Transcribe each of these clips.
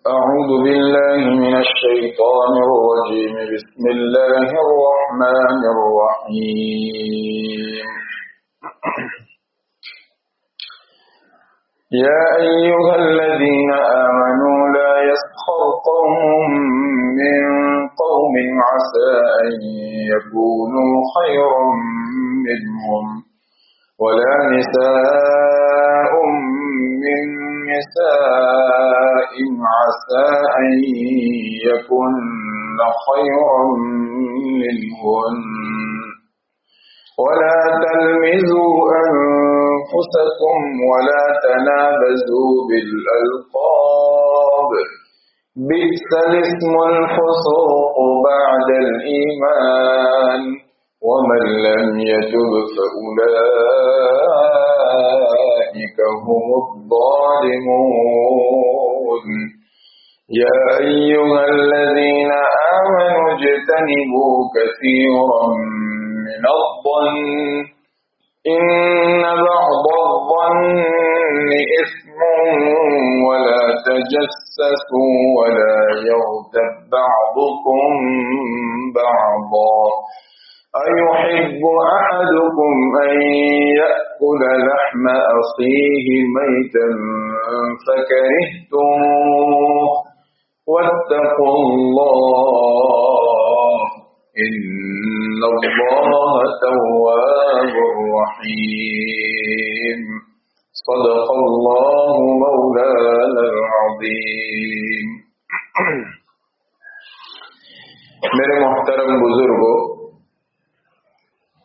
أعوذ بالله من الشيطان الرجيم. بسم الله الرحمن الرحيم. يا أيها الذين آمنوا لا يسخر قوم من قوم عسى أن يكونوا خيرا منهم ولا نساء من نساء عسى أن يكن خيرا منهن ولا تلمزوا أنفسكم ولا تنابزوا بالألقاب بئس الاسم الفسوق بعد الإيمان ومن لم يتب فأولئك هم الظالمون. يا أيها الذين آمنوا اجتنبوا كثيرا من الظن إن بعض الظن إثم ولا تجسسوا ولا يغتب بعضكم بعضا أيحب أحدكم أن يأكل لحم أخيه ميتا فكرهتموه واتقوا الله إن الله تواب رحيم. صدق الله مولانا العظيم. میرے محترم بزرگوں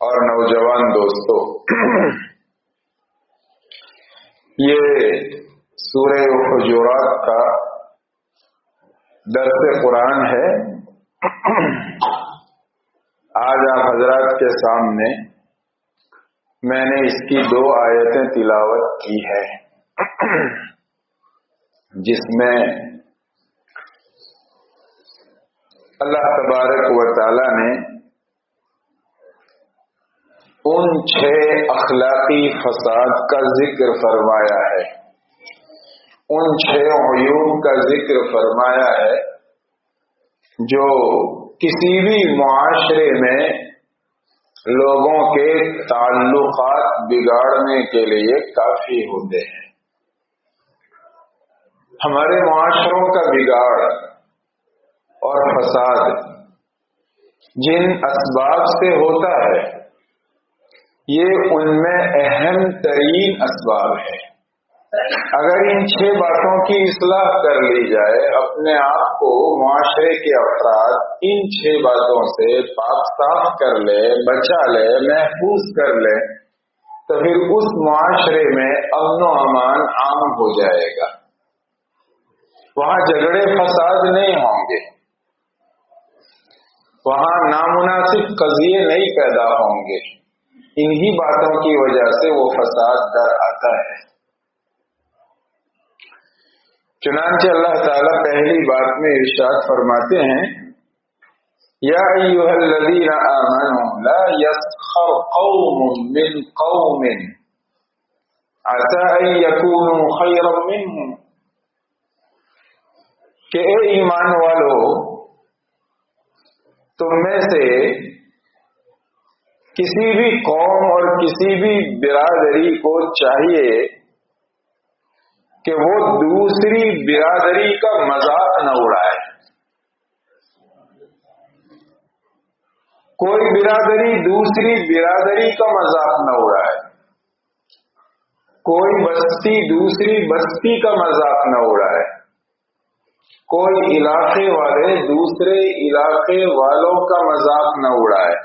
اور نوجوان دوستو، یہ سورہ حجرات کا درس قرآن ہے. آج آپ حضرات کے سامنے میں نے اس کی 2 آیتیں تلاوت کی ہے، جس میں اللہ تبارک و تعالی نے ان 6 اخلاقی فساد کا ذکر فرمایا ہے، ان 6 عیوب کا ذکر فرمایا ہے جو کسی بھی معاشرے میں لوگوں کے تعلقات بگاڑنے کے لیے کافی ہوتے ہیں. ہمارے معاشروں کا بگاڑ اور فساد جن اسباب سے ہوتا ہے، یہ ان میں اہم ترین اسباب ہے. اگر ان 6 باتوں کی اصلاح کر لی جائے، اپنے آپ کو معاشرے کے افراد ان 6 باتوں سے پاک صاف کر لے، بچا لے، محفوظ کر لے، تو پھر اس معاشرے میں امن و امان عام ہو جائے گا. وہاں جھگڑے فساد نہیں ہوں گے، وہاں نامناسب قضیے نہیں پیدا ہوں گے. انہی باتوں کی وجہ سے وہ فساد در آتا ہے. چنانچہ اللہ تعالیٰ پہلی بات میں ارشاد فرماتے ہیں، یا ایھا الذین آمنوا لا یسخر قوم من قوم عسى ان یکونوا خیرا منهم، کہ اے ایمان والو، تم میں سے کسی بھی قوم اور کسی بھی برادری کو چاہیے کہ وہ دوسری برادری کا مذاق نہ اڑائے. کوئی برادری دوسری برادری کا مذاق نہ اڑائے، کوئی بستی دوسری بستی کا مذاق نہ اڑائے، کوئی علاقے والے دوسرے علاقے والوں کا مذاق نہ اڑائے،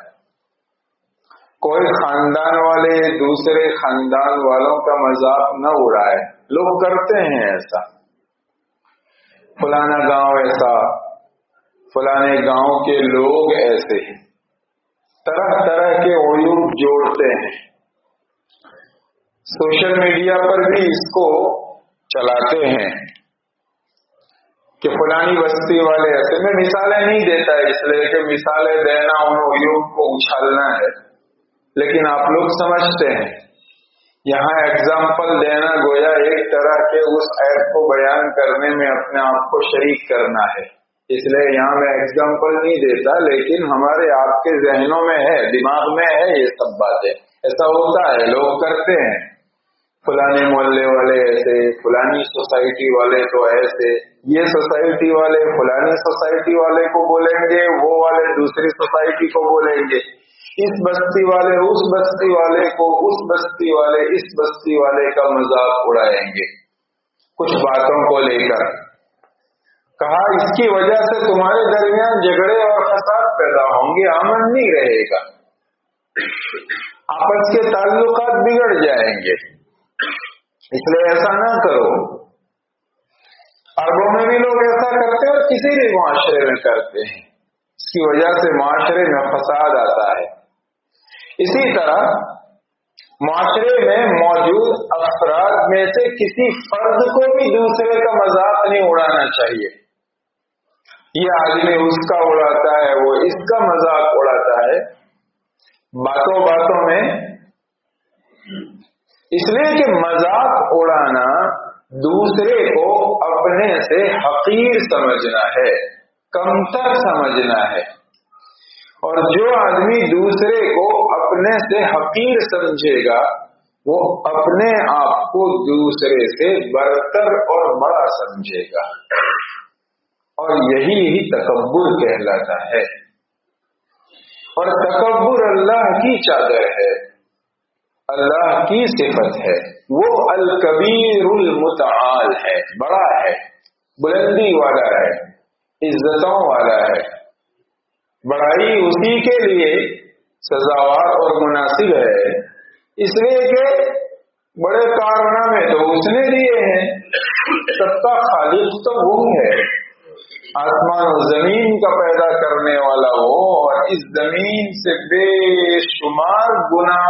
کوئی خاندان والے دوسرے خاندان والوں کا مذاق نہ اڑائے. لوگ کرتے ہیں ایسا، فلانا گاؤں ایسا، فلانے گاؤں کے لوگ ایسے، طرح طرح کے عیوب جوڑتے ہیں. سوشل میڈیا پر بھی اس کو چلاتے ہیں کہ فلانی بستی والے ایسے. میں مثالیں نہیں دیتا اس لیے کہ مثالیں دینا ان عیوب کو اچھالنا ہے، لیکن آپ لوگ سمجھتے ہیں یہاں ایگزامپل دینا گویا ایک طرح کے اس ایپ کو بیان کرنے میں اپنے آپ کو شریک کرنا ہے، اس لیے یہاں میں ایگزامپل نہیں دیتا، لیکن ہمارے آپ کے ذہنوں میں ہے، دماغ میں ہے یہ سب باتیں، ایسا ہوتا ہے، لوگ کرتے ہیں، فلانے محلے والے ایسے، فلانی سوسائٹی والے تو ایسے، یہ سوسائٹی والے فلانی سوسائٹی والے کو بولیں گے، وہ والے دوسری سوسائٹی کو بولیں گے، اس بستی والے اس بستی والے کو، اس بستی والے اس بستی والے کا مذاق اڑائیں گے کچھ باتوں کو لے کر۔ کہا اس کی وجہ سے تمہارے درمیان جھگڑے اور فساد پیدا ہوں گے، امن نہیں رہے گا، آپس کے تعلقات بگڑ جائیں گے، اس لیے ایسا نہ کرو۔ عربوں میں بھی لوگ ایسا کرتے ہیں اور کسی بھی معاشرے میں کرتے ہیں، اس کی وجہ سے معاشرے میں فساد آتا ہے۔ اسی طرح معاشرے میں موجود افراد میں سے کسی فرد کو بھی دوسرے کا مذاق نہیں اڑانا چاہیے۔ یہ آدمی اس کا اڑاتا ہے، وہ اس کا مذاق اڑاتا ہے باتوں باتوں میں، اس لیے کہ مذاق اڑانا دوسرے کو اپنے سے حقیر سمجھنا ہے، کمتر سمجھنا ہے، اور جو آدمی دوسرے کو اپنے سے حقیر سمجھے گا وہ اپنے آپ کو دوسرے سے برتر اور بڑا سمجھے گا، اور یہی تکبر کہلاتا ہے۔ اور تکبر اللہ کی چادر ہے، اللہ کی صفت ہے، وہ الکبیر المتعال ہے، بڑا ہے، بلندی والا ہے، عزتوں والا ہے، بڑائی اسی کے لیے سزاوار اور مناسب ہے، اس لیے کہ بڑے کارنامے تو اس نے دیے ہیں، سب کا خالق تو وہ ہے، آسمان و زمین کا پیدا کرنے والا وہ، اور اس زمین سے بے شمار گنا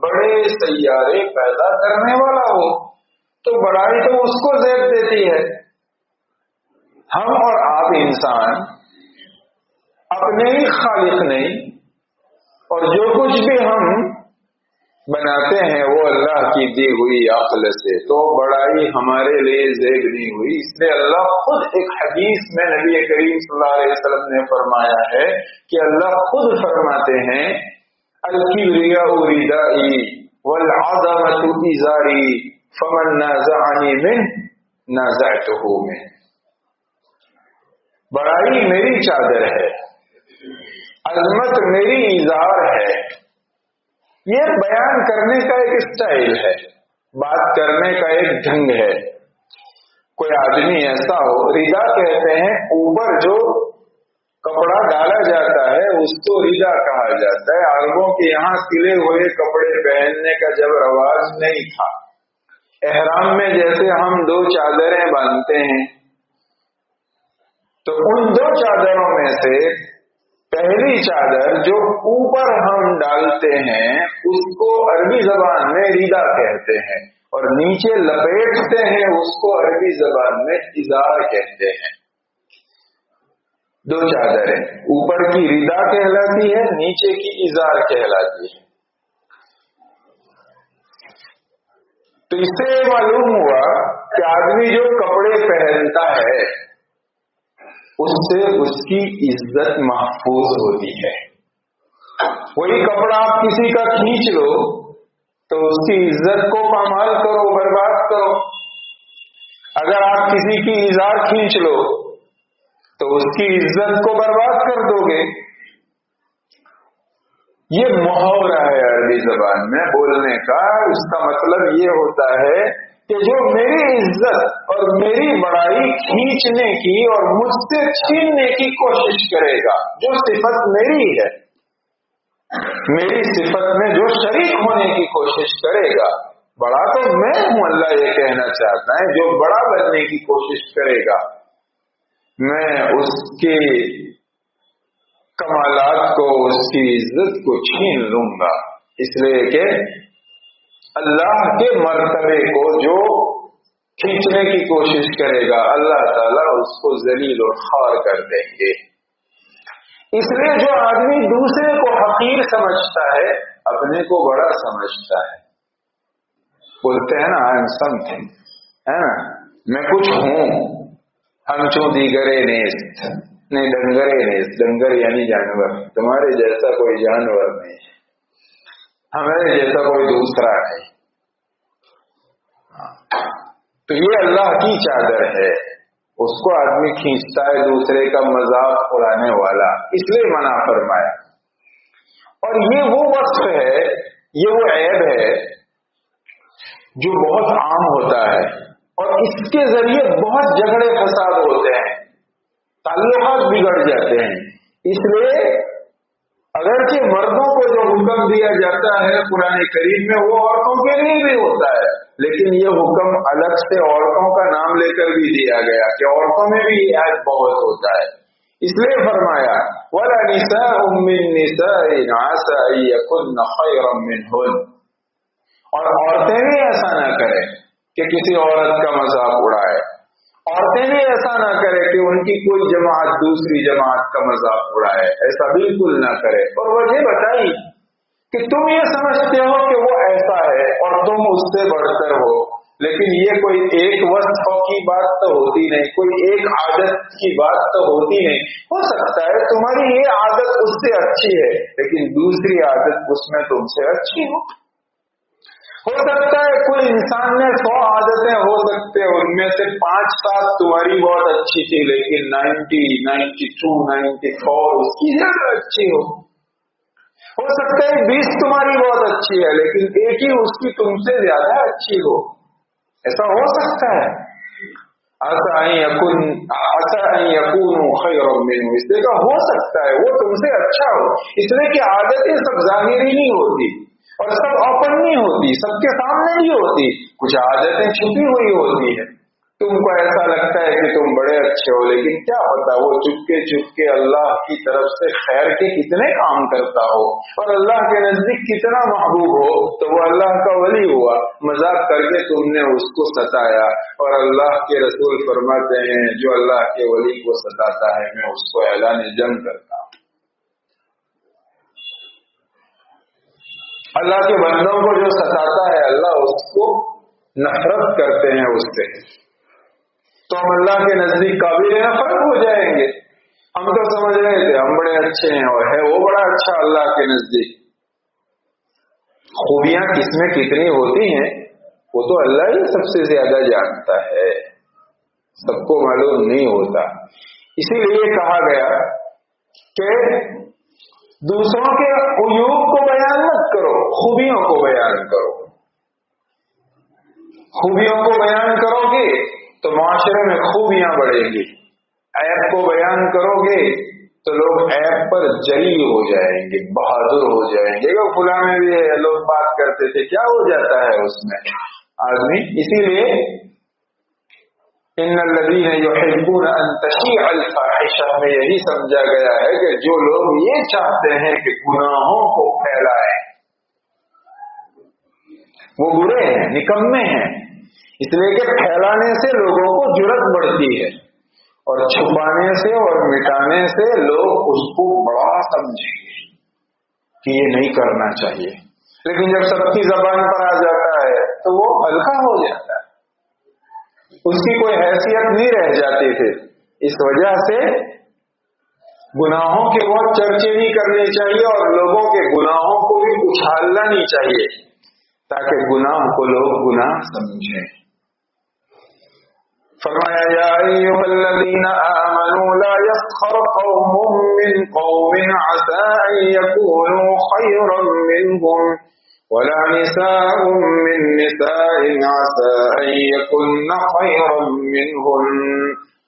بڑے سیارے پیدا کرنے والا وہ، تو بڑائی تو اس کو زیب دیتی ہے۔ ہم اور آپ انسان اپنے ہی خالق نہیں، اور جو کچھ بھی ہم بناتے ہیں وہ اللہ کی دی ہوئی عقل سے، تو بڑائی ہمارے لیے زیب نہیں ہوئی، اس لیے اللہ خود ایک حدیث میں نبی کریم صلی اللہ علیہ وسلم نے فرمایا ہے کہ اللہ خود فرماتے ہیں الکبریاء ردائی والعظمۃ ازاری فمن نازعنی منہ نازعتہ منہ، بڑائی میری چادر ہے، عظمت میری ازار ہے۔ یہ بیان کرنے کا ایک اسٹائل ہے، بات کرنے کا ایک ڈھنگ ہے۔ کوئی آدمی ایسا ہو، ردا کہتے ہیں اوپر جو کپڑا ڈالا جاتا ہے اس کو ردا کہا جاتا ہے۔ عربوں کے یہاں سلے ہوئے کپڑے پہننے کا جب رواج نہیں تھا، احرام میں جیسے ہم 2 چادریں باندھتے ہیں، تو ان 2 چادروں میں سے پہلی چادر جو اوپر ہم ڈالتے ہیں اس کو عربی زبان میں ردا کہتے ہیں، اور نیچے لپیٹتے ہیں اس کو عربی زبان میں ازار کہتے ہیں۔ 2 چادریں، اوپر کی ردا کہلاتی ہے، نیچے کی ازار کہلاتی ہے۔ تو اس سے معلوم ہوا کہ آدمی جو کپڑے پہنتا ہے اس سے اس کی عزت محفوظ ہوتی ہے۔ وہی کپڑا آپ کسی کا کھینچ لو تو اس کی عزت کو پامال کرو، برباد کرو۔ اگر آپ کسی کی ازار کھینچ لو تو اس کی عزت کو برباد کر دو گے۔ یہ محاورہ ہے عربی زبان میں بولنے کا، اس کا مطلب یہ ہوتا ہے کہ جو میری عزت اور میری بڑائی کھینچنے کی اور مجھ سے چھیننے کی کوشش کرے گا، جو صفت میری ہے، میری صفت میں جو شریک ہونے کی کوشش کرے گا، بڑا تو میں ہوں، اللہ یہ کہنا چاہتا ہے، جو بڑا بننے کی کوشش کرے گا میں اس کے کمالات کو، اس کی عزت کو چھین لوں گا، اس لیے کہ اللہ کے مرتبے کو جو کھینچنے کی کوشش کرے گا اللہ تعالیٰ اس کو ذلیل اور خوار کر دیں گے۔ اس لیے جو آدمی دوسرے کو حقیر سمجھتا ہے اپنے کو بڑا سمجھتا ہے، بولتے ہیں نا آئی ایم سم تھنگ، ہے نا، میں کچھ ہوں. ہم چوں دیگرے نیست، نہیں ڈنگرے نیست، ڈنگر یعنی جانور، تمہارے جیسا کوئی جانور نہیں، ہمارے جیسا کوئی دوسرا نہیں. تو یہ اللہ کی چادر ہے، اس کو آدمی کھینچتا ہے دوسرے کا مذاق اڑانے والا، اس لیے منع فرمایا. اور یہ وہ وصف ہے، یہ وہ عیب ہے جو بہت عام ہوتا ہے، اور اس کے ذریعے بہت جھگڑے فساد ہوتے ہیں، تعلقات بگڑ جاتے ہیں. اس لیے اگرچہ مردوں کو جو حکم دیا جاتا ہے قرآن کریم میں وہ عورتوں کے لیے بھی ہوتا ہے، لیکن یہ حکم الگ سے عورتوں کا نام لے کر بھی دیا گیا کہ عورتوں میں بھی یہ عیب بہت ہوتا ہے. اس لیے فرمایا وَلَا نِسَاءٌ مِّن نِّسَاءٍ عَسَىٰ أَن يَكُنَّ خَيْرًا مِّنْهُنَّ، اور عورتیں بھی ایسا نہ کریں کہ کسی عورت کا مذاق اڑائے، عورتیں بھی ایسا نہ کرے کہ ان کی کوئی جماعت دوسری جماعت کا مذاق اڑائے، ایسا بالکل نہ کرے. اور وجہ بتائی کہ تم یہ سمجھتے ہو کہ وہ ایسا ہے اور تم اس سے بڑھ کر ہو، لیکن یہ کوئی ایک وصف کی بات تو ہوتی نہیں، کوئی ایک عادت کی بات تو ہوتی نہیں. ہو سکتا ہے تمہاری یہ عادت اس سے اچھی ہے لیکن دوسری عادت اس میں تم سے اچھی ہو سکتا ہے کوئی انسان میں 100 عادتیں ہو سکتے ہیں، ان میں سے 5-7 تمہاری بہت اچھی تھی لیکن 90, 92, 94 اس کی زیادہ اچھی ہو سکتا ہے 20 تمہاری بہت اچھی ہے لیکن ایک ہی اس کی تم سے زیادہ اچھی ہو، ایسا ہو سکتا ہے. عَسَىٰ أَن يَكُونُوا خَيْرًا مِّنْهُ، اس لیے کہ ہو سکتا ہے وہ تم سے اچھا ہو، اس لیے کہ عادتیں سب ظاہری نہیں ہوتی اور سب اوپن نہیں ہوتی، سب کے سامنے نہیں ہوتی، کچھ عادتیں چھپی ہوئی ہوتی ہیں. تم کو ایسا لگتا ہے کہ تم بڑے اچھے ہو لیکن کیا پتا وہ چپکے اللہ کی طرف سے خیر کے کتنے کام کرتا ہو اور اللہ کے نزدیک کتنا محبوب ہو، تو وہ اللہ کا ولی ہوا، مذاق کر کے تم نے اس کو ستایا. اور اللہ کے رسول فرماتے ہیں جو اللہ کے ولی کو ستاتا ہے میں اس کو اعلان جنگ کرتا ہوں. اللہ کے بندوں کو جو ستاتا ہے اللہ اس کو نفرت کرتے ہیں اس سے، تو ہم اللہ کے نزدیک قابل نفرت ہو جائیں گے. ہم تو سمجھ رہے تھے ہم بڑے اچھے ہیں اور ہے وہ بڑا اچھا اللہ کے نزدیک. خوبیاں کس میں کتنی ہوتی ہیں وہ تو اللہ ہی سب سے زیادہ جانتا ہے، سب کو معلوم نہیں ہوتا. اسی لیے کہا گیا کہ دوسروں کے عیوب کو بیان مت کرو، خوبیوں کو بیان کرو. خوبیوں کو بیان کرو گے تو معاشرے میں خوبیاں بڑھیں گی، عیب کو بیان کرو گے تو لوگ عیب پر جری ہو جائیں گے، بہادر ہو جائیں گے. وہ فلاں میں بھی ہے، لوگ بات کرتے تھے کیا ہو جاتا ہے اس میں آدمی. اسی لیے ان الذین یحبون ان تشیع الفاحشہ میں یہی سمجھا گیا ہے کہ جو لوگ یہ چاہتے ہیں کہ گناہوں کو پھیلائیں وہ برے ہیں، نکمے ہیں، اس لیے کہ پھیلانے سے لوگوں کو جرأت بڑھتی ہے اور چھپانے سے اور مٹانے سے لوگ اس کو بڑا سمجھیں گے کہ یہ نہیں کرنا چاہیے. لیکن جب سب کی زبان پر آ جاتا ہے تو وہ ہلکا ہو جاتا ہے، اس کی کوئی حیثیت نہیں رہ جاتی تھی. اس وجہ سے گناہوں کے بہت چرچے نہیں کرنے چاہیے اور لوگوں کے گناہوں کو بھی اچھالنا نہیں چاہیے تاکہ گناہ کو لوگ گناہ سمجھیں. فرمایا یا ایھا الذین آمنوا لا یسخر قوم من قوم عسى ان یکونوا خیرا منهم ولا نساء من نساء عسى ان يكن خيرا منهن.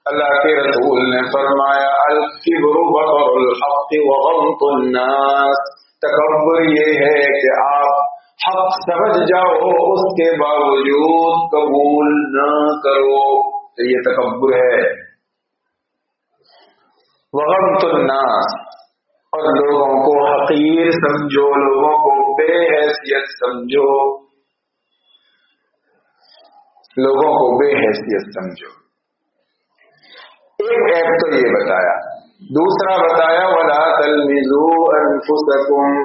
اللہ کے رسول نے فرمایا الکبر بطر الحق وغمط الناس، تکبر یہ ہے کہ آپ حق سمجھ جاؤ اس کے باوجود قبول نہ کرو، تو یہ تکبر ہے. وغمط الناس، اور لوگوں کو حقیر سمجھو، لوگوں کو بے حیثیت سمجھو، لوگوں کو بے حیثیت سمجھو. ایک عیب تو یہ بتایا، دوسرا بتایا وَلَا تَلْمِزُوا أَنفُسَكُمْ،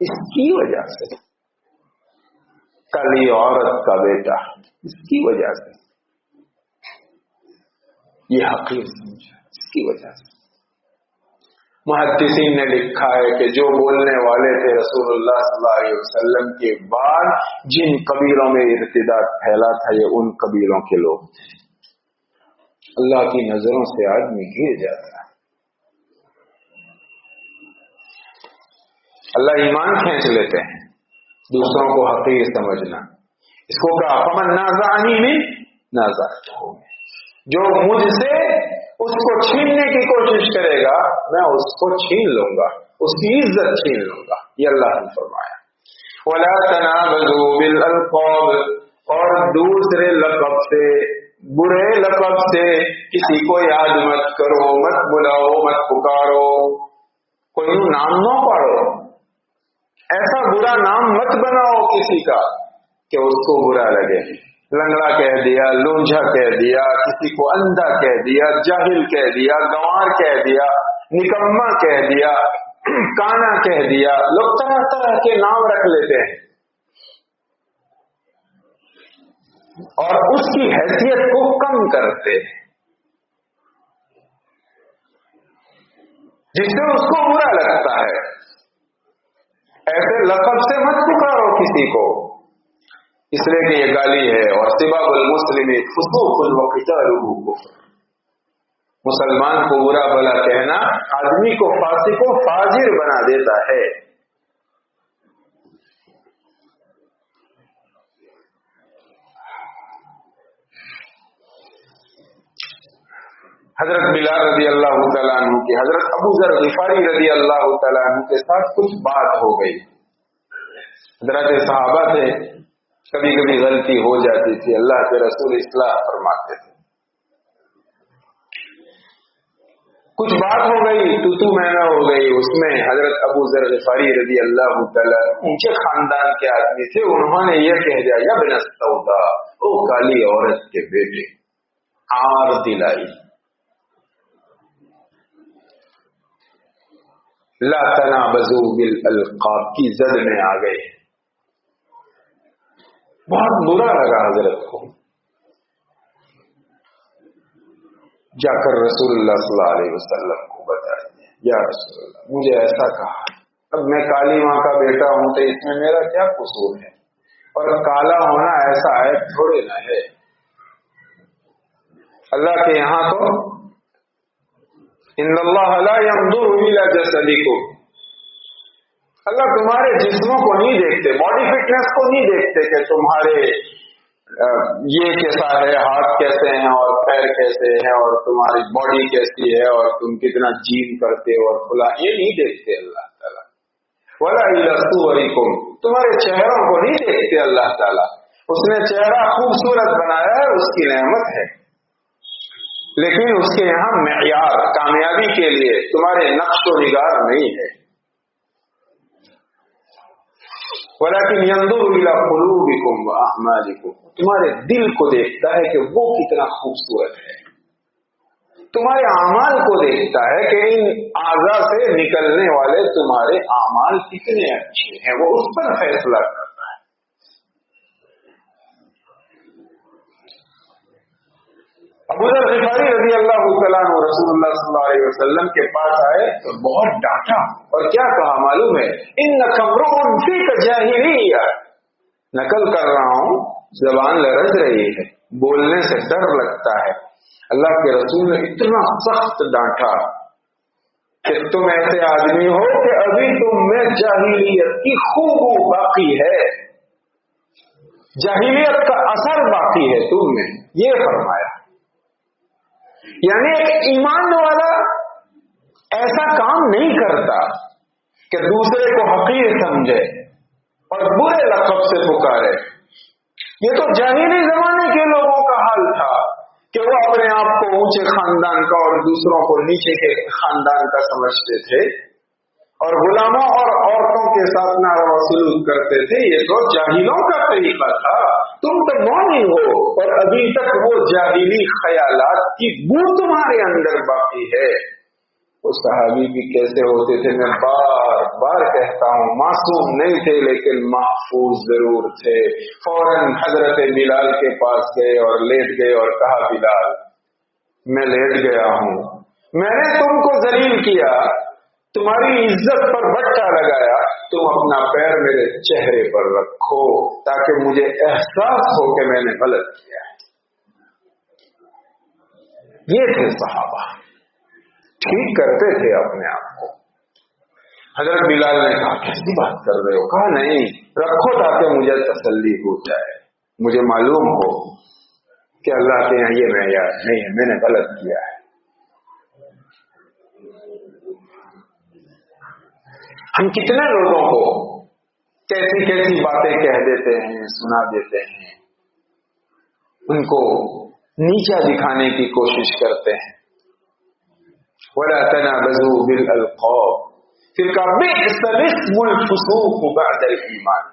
اس کی وجہ سے، کالی عورت کا بیٹا، اس کی وجہ سے یہ حقیر سمجھا، اس کی وجہ سے۔ محدثین نے لکھا ہے کہ جو بولنے والے تھے رسول اللہ صلی اللہ علیہ وسلم کے بعد جن قبیلوں میں ارتداد پھیلا تھا، یہ ان قبیلوں کے لوگ تھے۔ اللہ کی نظروں سے آدمی گر جاتا ہے۔ اللہ ایمان کھینچ لیتے ہیں، دوسروں کو حقیر سمجھنا، اس کو کہا فمن نازعنی من نازعتہ، جو مجھ سے اس کو چھیننے کی کوشش کرے گا میں اس کو چھین لوں گا، اس کی عزت چھین لوں گا، یہ اللہ نے فرمایا۔ ولا تنابزوا بالالقاب، اور دوسرے لقب سے، برے لقب سے کسی کو یاد مت کرو، مت بلاؤ، مت پکارو، کوئی نام نہ پاڑو، ایسا برا نام مت بناؤ کسی کا کہ اس کو برا لگے۔ لنگڑا کہہ دیا، لونجھا کہہ دیا، کسی کو اندھا کہہ دیا، جاہل کہہ دیا، گنوار کہہ دیا، نکما کہہ دیا، کانا کہہ دیا، لوگ طرح طرح کے نام رکھ لیتے ہیں اور اس کی حیثیت کو کم کرتے ہیں، جس سے اس کو برا لگتا ہے۔ ایسے لقب سے مت پکارو کسی کو، اس لیے کہ یہ گالی ہے، اور سباب المسلم فسوق وقتالہ کفر، مسلمان کو برا بھلا کہنا آدمی کو فاسق و فاجر بنا دیتا ہے۔ حضرت بلال رضی اللہ تعالیٰ عنہ کی حضرت ابو ذر غفاری رضی اللہ تعالیٰ عنہ کے ساتھ کچھ بات ہو گئی۔ حضرت صحابہ تھے، کبھی کبھی غلطی ہو جاتی تھی، اللہ کے رسول اصلاح فرماتے تھے۔ کچھ بات ہو گئی، تو میں نہ ہو گئی، اس میں حضرت ابو ذر غفاری رضی اللہ تعالیٰ اونچے خاندان کے آدمی تھے، انہوں نے یہ کہہ دیا یا ابن السودا، او کالی عورت کے بیٹے، عار دلائی، لا تنابزوا بالالقاب کی زد میں آ گئے۔ بہت برا لگا حضرت کو، جا کر رسول اللہ صلی اللہ علیہ وسلم کو بتائیے، یا رسول اللہ مجھے ایسا کہا، اب میں کالی ماں کا بیٹا ہوں تو اس میں میرا کیا قصور ہے، اور کالا ہونا ایسا ہے تھوڑے نہ ہے، اللہ کے یہاں تو ان اللہ لا ينظر الى جسدکم، اللہ تمہارے جسموں کو نہیں دیکھتے، باڈی فٹنس کو نہیں دیکھتے کہ تمہارے یہ کیسا ہے، ہاتھ کیسے ہیں اور پیر کیسے ہیں اور تمہاری باڈی کیسی ہے اور تم کتنا جیم کرتے ہو اور کھلا، یہ نہیں دیکھتے اللہ تعالیٰ۔ ولا الى صورکم، تمہارے چہروں کو نہیں دیکھتے اللہ تعالیٰ، اس نے چہرہ خوبصورت بنایا ہے، اس کی نعمت ہے، لیکن اس کے یہاں معیار کامیابی کے لیے تمہارے نقش و نگار نہیں ہے۔ ولیکن ينظر الى قلوبکم واعمالکم، تمہارے دل کو دیکھتا ہے کہ وہ کتنا خوبصورت ہے، تمہارے اعمال کو دیکھتا ہے کہ ان اعضاء سے نکلنے والے تمہارے اعمال کتنے اچھے ہیں، وہ اس پر فیصلہ کرتا ہے۔ ابو ذر غفاری رضی اللہ تعالیٰ عنہ رسول اللہ صلی اللہ علیہ وسلم کے پاس آئے تو بہت ڈانٹا، اور کیا کہا معلوم ہے، انک امرؤ فیک جاہلیہ، نقل کر رہا ہوں، زبان لرز رہی ہے، بولنے سے ڈر لگتا ہے۔ اللہ کے رسول نے اتنا سخت ڈانٹا کہ تم ایسے آدمی ہو کہ ابھی تم میں جاہلیت کی خوبو باقی ہے، جاہلیت کا اثر باقی ہے تم میں، یہ فرمایا۔ یعنی ایک ایمان والا ایسا کام نہیں کرتا کہ دوسرے کو حقیر سمجھے اور برے لقب سے پکارے۔ یہ تو جاہلی زمانے کے لوگوں کا حال تھا کہ وہ اپنے آپ کو اونچے خاندان کا اور دوسروں کو نیچے کے خاندان کا سمجھتے تھے، اور غلاموں اور عورتوں کے ساتھ ناروا سلوک کرتے تھے۔ یہ تو جاہلوں کا طریقہ تھا، تم تو مومن ہو اور ابھی تک وہ جاہلی خیالات کی بو تمہارے اندر باقی ہے۔ وہ صحابی بھی کیسے ہوتے تھے میں بار بار کہتا ہوں، معصوم نہیں تھے لیکن محفوظ ضرور تھے۔ فوراً حضرت بلال کے پاس گئے اور لیٹ گئے اور کہا بلال میں لیٹ گیا ہوں، میں نے تم کو ذلیل کیا، تمہاری عزت پر بٹا لگایا، تم اپنا پیر میرے چہرے پر رکھو تاکہ مجھے احساس ہو کہ میں نے غلط کیا ہے۔ یہ تھے صحابہ، ٹھیک کرتے تھے اپنے آپ کو۔ حضرت بلال نے کہا کیسی بات کر رہے ہو؟ کہا نہیں رکھو تاکہ مجھے تسلی ہو جائے، مجھے معلوم ہو کہ اللہ کے یہاں یہ معیار نہیں ہے، میں نے غلط کیا ہے۔ ہم کتنے لوگوں کو کیسی کیسی باتیں کہہ دیتے ہیں، سنا دیتے ہیں، ان کو نیچا دکھانے کی کوشش کرتے ہیں۔ وَلَا تَنَابَزُوا بِالْأَلْقَابِ، پھر کہا بِئْسَ الِاسْمُ الْفُسُوقُ بَعْدَ الْإِيمَانِ،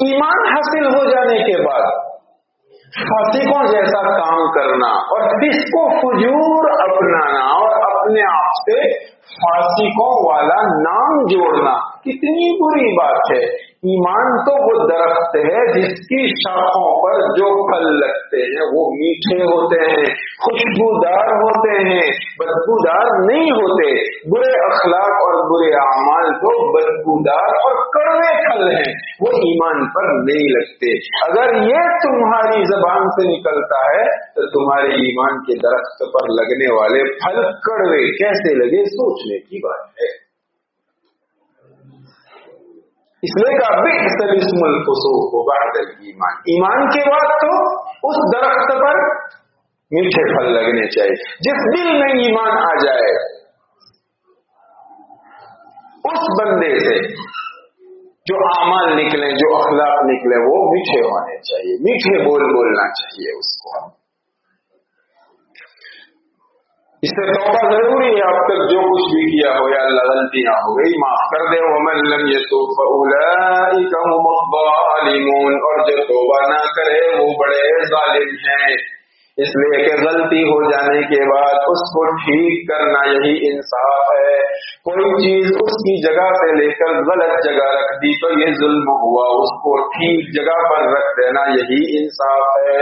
ایمان حاصل ہو جانے کے بعد فاسقوں جیسا کام کرنا اور فسق و فجور اپنانا اور اپنے آپ سے فاسقوں والا نام جوڑنا کتنی بری بات ہے۔ ایمان تو وہ درخت ہے جس کی شاخوں پر جو پھل لگتے ہیں وہ میٹھے ہوتے ہیں، خوشبودار ہوتے ہیں، بدبودار نہیں ہوتے۔ برے اخلاق اور برے اعمال تو بدبودار اور کڑوے پھل ہیں، وہ ایمان پر نہیں لگتے۔ اگر یہ تمہاری زبان سے نکلتا ہے تو تمہارے ایمان کے درخت پر لگنے والے پھل کڑوے کیسے لگے سوچنے کی بات ہے۔ اس لیے کہ بئس الاسم الفسوق بعد الایمان، ایمان کے بعد تو اس درخت پر میٹھے پھل لگنے چاہیے۔ جس دل میں ایمان آ جائے اس بندے سے جو اعمال نکلیں، جو اخلاق نکلے وہ میٹھے ہونے چاہیے، میٹھے بولنا چاہیے اس کو۔ اس سے توبہ ضروری ہے، اب تک جو کچھ بھی کیا ہو یا اللہ غلطیاں ہو گئی معاف کر دے۔ وَمَن لَّمْ يَتُوبْ فَأُولَٰئِكَ هُمُ الظَّالِمُونَ، اور جو توبہ نہ کرے وہ بڑے ظالم ہیں۔ اس لیے کہ غلطی ہو جانے کے بعد اس کو ٹھیک کرنا یہی انصاف ہے۔ کوئی چیز اس کی جگہ سے لے کر غلط جگہ رکھ دی تو یہ ظلم ہوا، اس کو ٹھیک جگہ پر رکھ دینا یہی انصاف ہے۔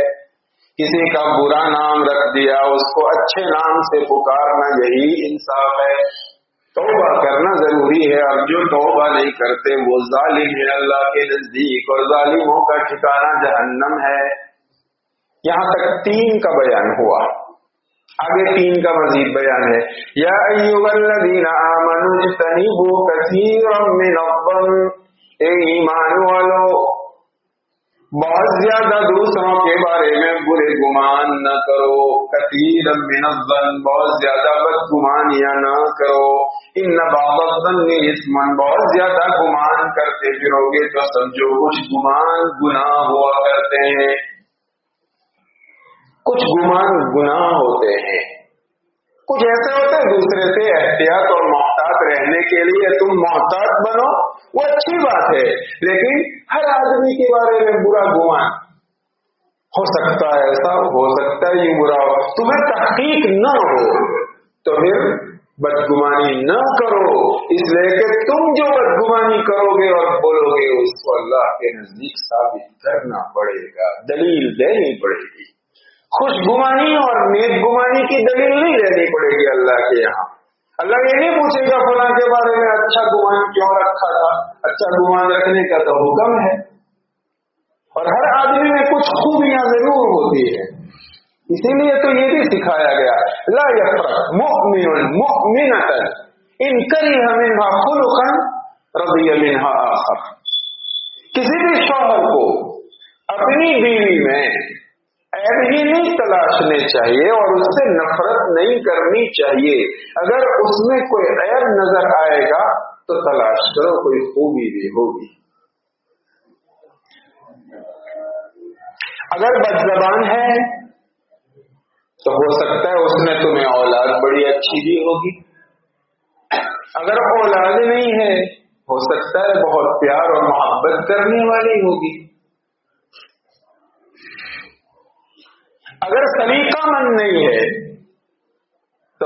کسی کا برا نام رکھ دیا، اس کو اچھے نام سے پکارنا یہی انصاف ہے۔ توبہ کرنا ضروری ہے، اور جو توبہ نہیں کرتے وہ ظالم ہے اللہ کے نزدیک، اور ظالموں کا ٹھکانہ جہنم ہے۔ یہاں تک 3 کا بیان ہوا، آگے 3 کا مزید بیان ہے۔ یا ایھا الذین آمنوا اجتنبوا کثیرا من الظن، اے ایمان والو بہت زیادہ دوسروں کے بارے میں برے گمان نہ کرو، کثیرا من الظن بہت زیادہ بدگمانیاں نہ کرو، ان بعض الظن اثم بہت زیادہ گمان کرتے پھرو گے تو سمجھو کچھ گمان گناہ ہوا کرتے ہیں، کچھ گمان گناہ ہوتے ہیں، کچھ ایسے ہوتے ہیں دوسرے سے احتیاط اور محتاط رہنے کے لیے تم محتاط بنو، وہ اچھی بات ہے، لیکن ہر آدمی کے بارے میں برا گمان، ہو سکتا ہے ایسا، ہو سکتا ہے یہ برا ہو، تمہیں تحقیق نہ ہو تو پھر بدگمانی نہ کرو، اس لیے کہ تم جو بدگمانی کرو گے اور بولو گے اس کو اللہ کے نزدیک ثابت کرنا پڑے گا، دلیل دینی پڑے گی۔ خوش گمانی اور نیک گمانی کی دلیل نہیں دینی پڑے گی اللہ کے یہاں۔ اللہ یہ نہیں پوچھے گا فلاں کے بارے میں اچھا گمان کیوں رکھا تھا، اچھا گمان رکھنے کا تو حکم ہے، اور ہر آدمی میں کچھ خوبیاں ضرور ہوتی ہیں، اسی لیے تو یہ بھی سکھایا گیا لا یفرق مؤمن مؤمنۃ ان کرہ منھا خلقا رضی منھا آخر، کسی بھی شوہر کو اپنی بیوی میں عیب ہی نہیں تلاشنے چاہیے اور اس سے نفرت نہیں کرنی چاہیے، اگر اس میں کوئی عیب نظر آئے گا تو تلاش کرو، کوئی خوبی بھی ہوگی۔ اگر بدزبان ہے تو ہو سکتا ہے اس میں تمہیں اولاد بڑی اچھی بھی ہوگی، اگر اولاد نہیں ہے ہو سکتا ہے بہت پیار اور محبت کرنے والی ہوگی، اگر سلیقہ مند نہیں ہے تو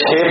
6